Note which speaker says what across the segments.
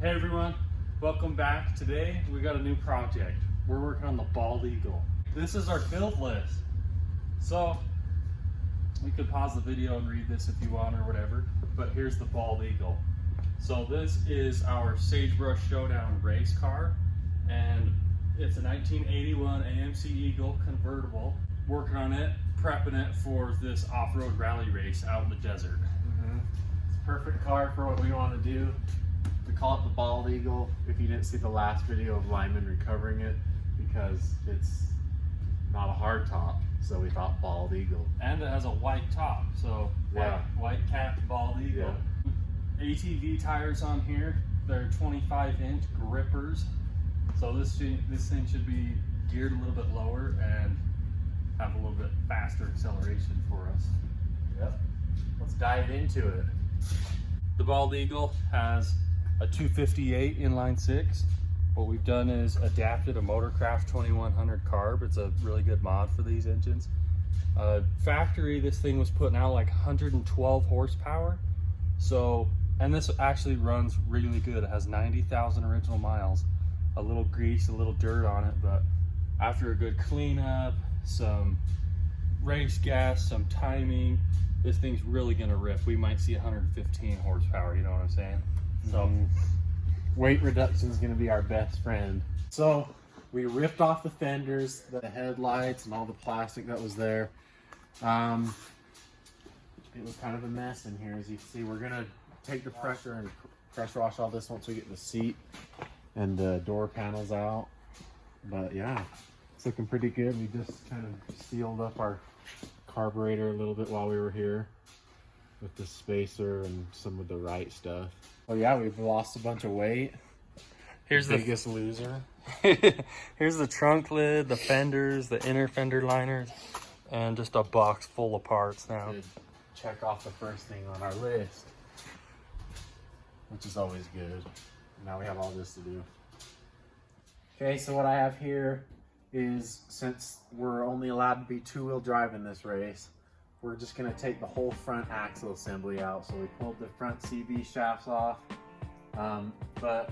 Speaker 1: Hey everyone, welcome back. Today we got a new project. We're working on the Bald Eagle. This is our build list. So we could pause the video and read this if you want or whatever, but here's the Bald Eagle. So this is our Sagebrush Showdown race car, and it's a 1981 AMC Eagle convertible. Working on it, prepping it for this off-road rally race out in the desert.
Speaker 2: It's a perfect car for what we want to do. We call it the Bald Eagle if you didn't see the last video of Lyman recovering it, because it's not a hard top, so we thought Bald Eagle.
Speaker 1: And it has a white top, so
Speaker 2: Yeah.
Speaker 1: white capped Bald Eagle. Yeah. ATV tires on here. They're 25-inch grippers, so this thing should be geared a little bit lower and have a little bit faster acceleration for us.
Speaker 2: Yep. Let's dive into it.
Speaker 1: The Bald Eagle has a 258 inline six. What we've done is adapted a Motorcraft 2100 carb. It's a really good mod for these engines. Factory, this thing was putting out like 112 horsepower. So, and this actually runs really good. It has 90,000 original miles. A little grease, a little dirt on it, but after a good cleanup, some race gas, some timing, this thing's really gonna rip. We might see 115 horsepower, you know what I'm saying? So
Speaker 2: weight reduction is going to be our best friend. So we ripped off the fenders, the headlights, and all the plastic that was there. It was kind of a mess in here. As you can see, we're going to take the pressure and pressure wash all this once we get the seat and the door panels out. But yeah, it's looking pretty good. We just kind of sealed up our carburetor a little bit while we were here with the spacer and some of the right stuff. Oh yeah, we've lost a bunch of weight.
Speaker 1: Here's
Speaker 2: the biggest loser.
Speaker 1: Here's the trunk lid, the fenders, the inner fender liners, and just a box full of parts now.
Speaker 2: Check off the first thing on our list, which is always good. Now we have all this to do. Okay, so what I have here is, since we're only allowed to be two-wheel drive in this race, we're just going to take the whole front axle assembly out. So we pulled the front CV shafts off, but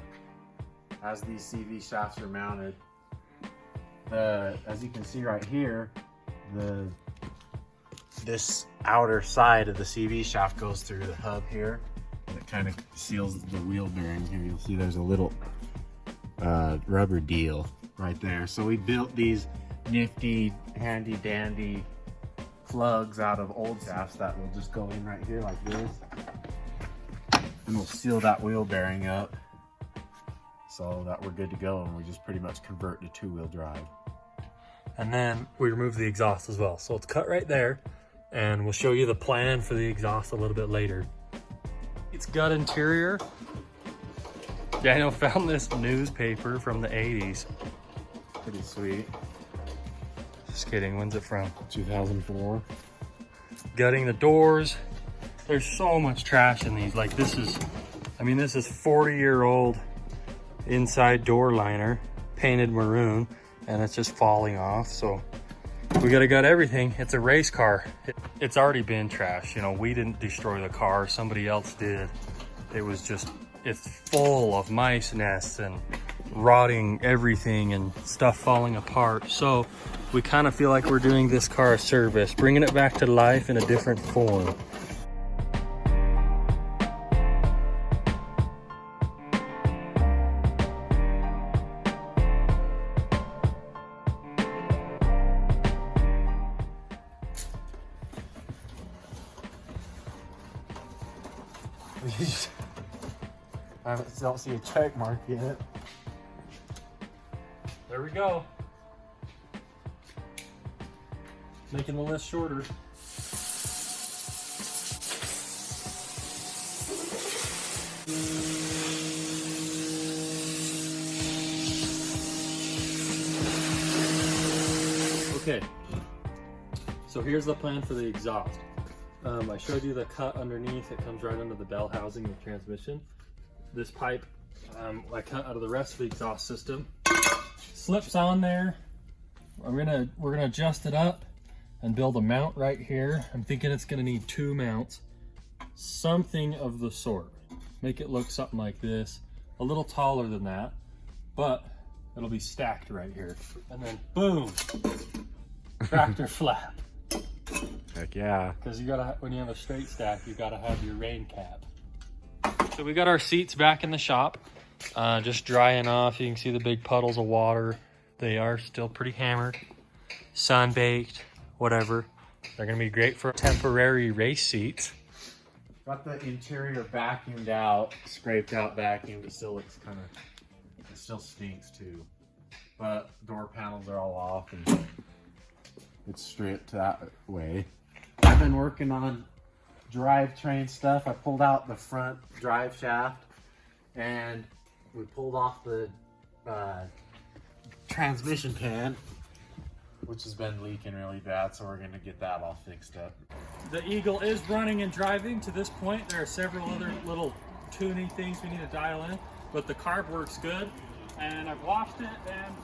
Speaker 2: as these CV shafts are mounted, as you can see right here, this outer side of the CV shaft goes through the hub here, and it kind of seals the wheel bearing here. You'll see there's a little rubber deal right there. So we built these nifty, handy dandy plugs out of old shafts that will just go in right here like this, and we'll seal that wheel bearing up so that we're good to go, and we just pretty much convert to two-wheel drive.
Speaker 1: And then we remove the exhaust as well, so it's cut right there, and we'll show you the plan for the exhaust a little bit later. It's gut interior. Daniel found this newspaper from the 80s.
Speaker 2: Pretty sweet.
Speaker 1: Just kidding, when's it from?
Speaker 2: 2004.
Speaker 1: Gutting the doors. There's so much trash in these. Like this is 40-year-old inside door liner, painted maroon, and it's just falling off. So we gotta gut everything. It's a race car. It's already been trashed. You know, we didn't destroy the car, somebody else did. It was just, it's full of mice nests and rotting everything and stuff falling apart. So we kind of feel like we're doing this car a service, bringing it back to life in a different form.
Speaker 2: I don't see a check mark yet.
Speaker 1: There we go. Making the list shorter. Okay, so here's the plan for the exhaust. I showed you the cut underneath. It comes right under the bell housing of the transmission. This pipe I cut out of the rest of the exhaust system. Slips on there. We're gonna adjust it up and build a mount right here. I'm thinking it's gonna need 2 mounts, something of the sort. Make it look something like this. a little taller than that, but it'll be stacked right here. And then boom, tractor flap.
Speaker 2: Heck yeah.
Speaker 1: Because you gotta, when you have a straight stack, you gotta have your rain cap. So we got our seats back in the shop, just drying off. You can see the big puddles of water. They are still pretty hammered, sun baked, whatever. They're gonna be great for temporary race seats.
Speaker 2: Got the interior vacuumed out, scraped out vacuumed. It still looks kind of, it still stinks too. But door panels are all off and it's stripped that way. I've been working on drivetrain stuff. I pulled out the front drive shaft and we pulled off the transmission pan, which has been leaking really bad, so we're going to get that all fixed up.
Speaker 1: The Eagle is running and driving to this point. There are several other little tuning things we need to dial in, but the carb works good, and I've washed it and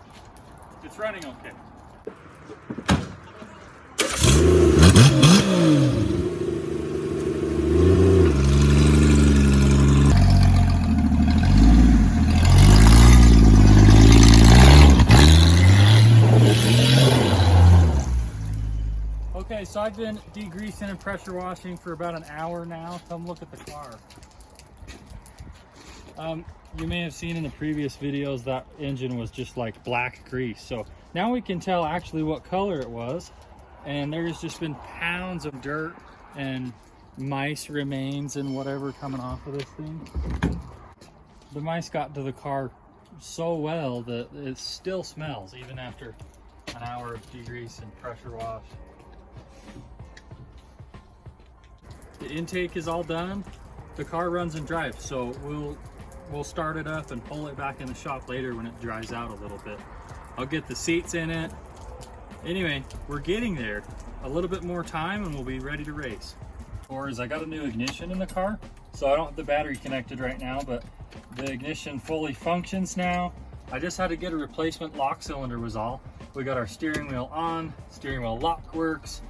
Speaker 1: it's running okay. Okay, so I've been degreasing and pressure washing for about an hour now. Come look at the car. You may have seen in the previous videos that engine was just like black grease. So now we can tell actually what color it was. And there's just been pounds of dirt and mice remains and whatever coming off of this thing. The mice got to the car so well that it still smells even after an hour of degrease and pressure wash. The intake is all done. The car runs and drives, so we'll start it up and pull it back in the shop later when it dries out a little bit. I'll get the seats in it. Anyway, we're getting there. A little bit more time and we'll be ready to race. Or is I got a new ignition in the car, so I don't have the battery connected right now, but the ignition fully functions now. I just had to get a replacement lock cylinder was all. We got our steering wheel on, steering wheel lock works,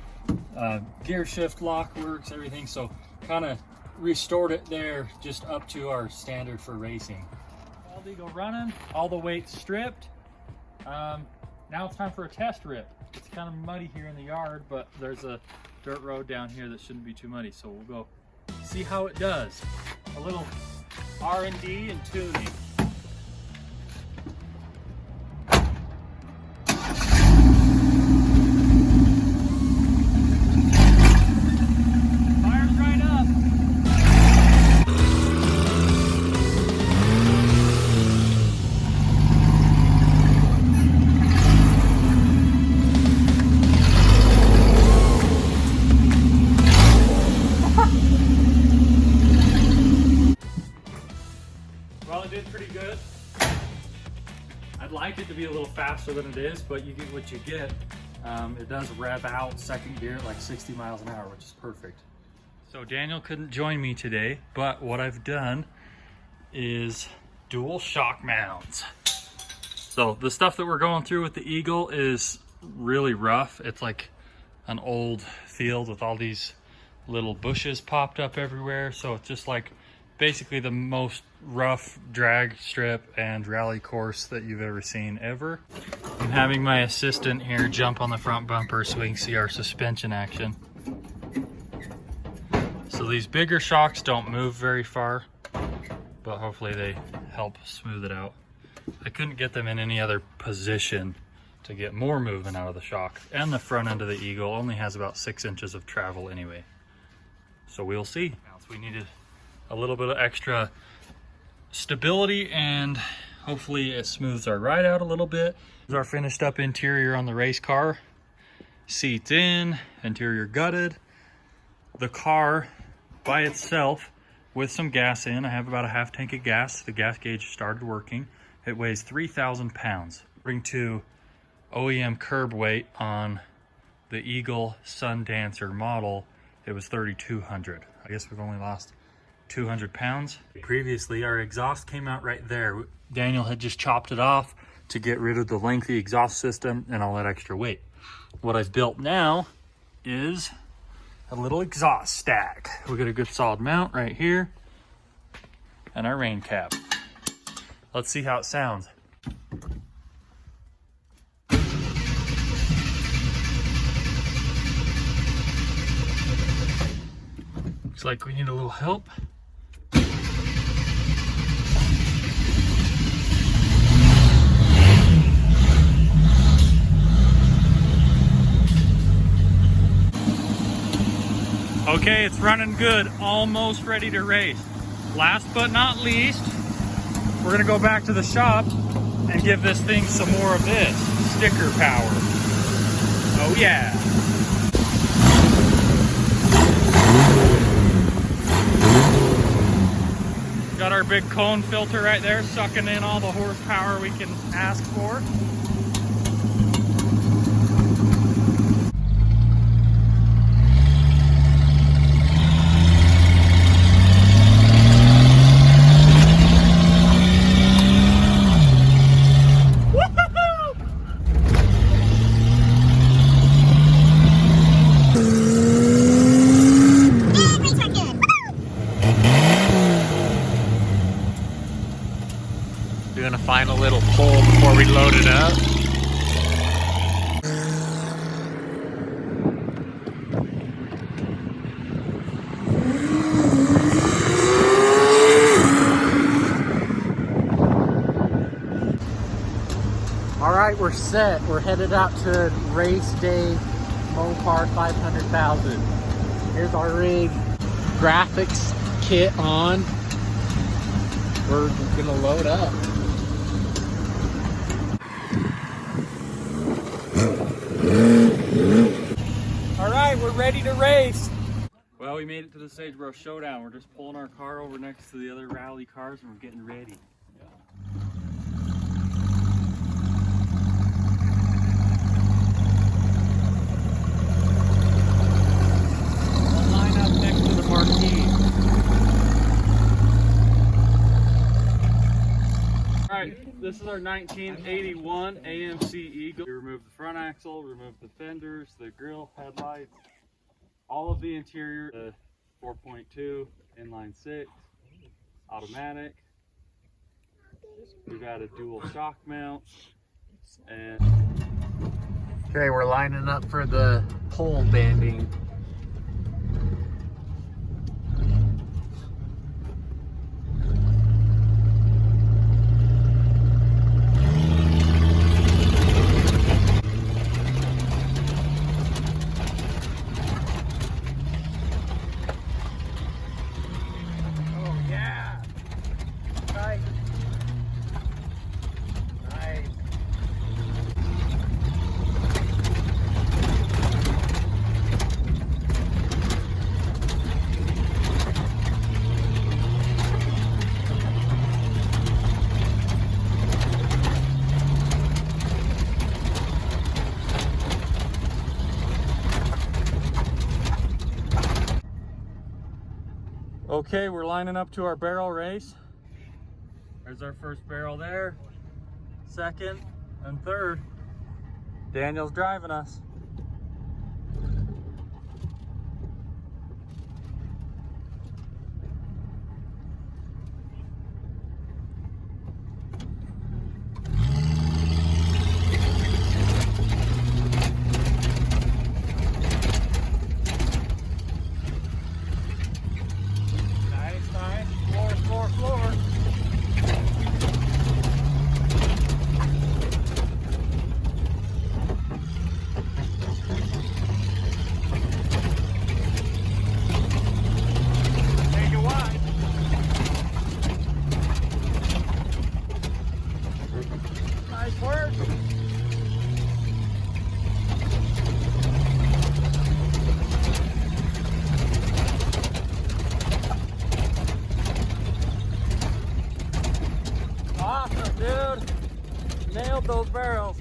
Speaker 1: gear shift lock works, everything. So kind of restored it there just up to our standard for racing. Bald Eagle running, all the weight stripped. Now it's time for a test rip. It's kind of muddy here in the yard, but there's a dirt road down here that shouldn't be too muddy. So we'll go see how it does. A little R&D and tuning. Well, it did pretty good. I'd like it to be a little faster than it is, but you get what you get. It does rev out second gear at like 60 miles an hour, which is perfect. So Daniel couldn't join me today, but what I've done is dual shock mounts. So the stuff that we're going through with the Eagle is really rough. It's like an old field with all these little bushes popped up everywhere. So it's just like basically the most rough drag strip and rally course that you've ever seen ever. I'm having my assistant here jump on the front bumper so we can see our suspension action. So these bigger shocks don't move very far, but hopefully they help smooth it out. I couldn't get them in any other position to get more movement out of the shock. And the front end of the Eagle only has about 6 inches of travel anyway. So we'll see. We needed a little bit of extra stability and hopefully it smooths our ride out a little bit. This is our finished up interior on the race car. Seats in, interior gutted. The car by itself with some gas in. I have about a half tank of gas. The gas gauge started working. It weighs 3,000 pounds. According to OEM curb weight on the Eagle Sundancer model, it was 3,200. I guess we've only lost 200 pounds. Previously, our exhaust came out right there. Daniel had just chopped it off to get rid of the lengthy exhaust system and all that extra weight. What I've built now is a little exhaust stack. We got a good solid mount right here and our rain cap. Let's see how it sounds. Looks like we need a little help. Okay, it's running good, almost ready to race. Last but not least, we're gonna go back to the shop and give this thing some more of this sticker power. Oh yeah. Got our big cone filter right there, sucking in all the horsepower we can ask for.
Speaker 2: Doing a final little pull before we load it up. All right, we're set. We're headed out to race day Mopar 500,000. Here's our rig, graphics kit on. We're gonna load up.
Speaker 1: All right, we're ready to race. Well, we made it to the Sagebrush Showdown. We're just pulling our car over next to the other rally cars and we're getting ready. We'll line up next to the marquee. All right, this is our 1981 AMC Eagle. We removed the front axle, removed the fenders, the grille, headlights, all of the interior. The 4.2 inline 6 automatic. We've added dual shock mounts, and
Speaker 2: Okay, we're lining up for the pole banding.
Speaker 1: okay, we're lining up to our barrel race. There's our first barrel there, second and third. Daniel's driving us. Awesome, dude. Nailed those barrels.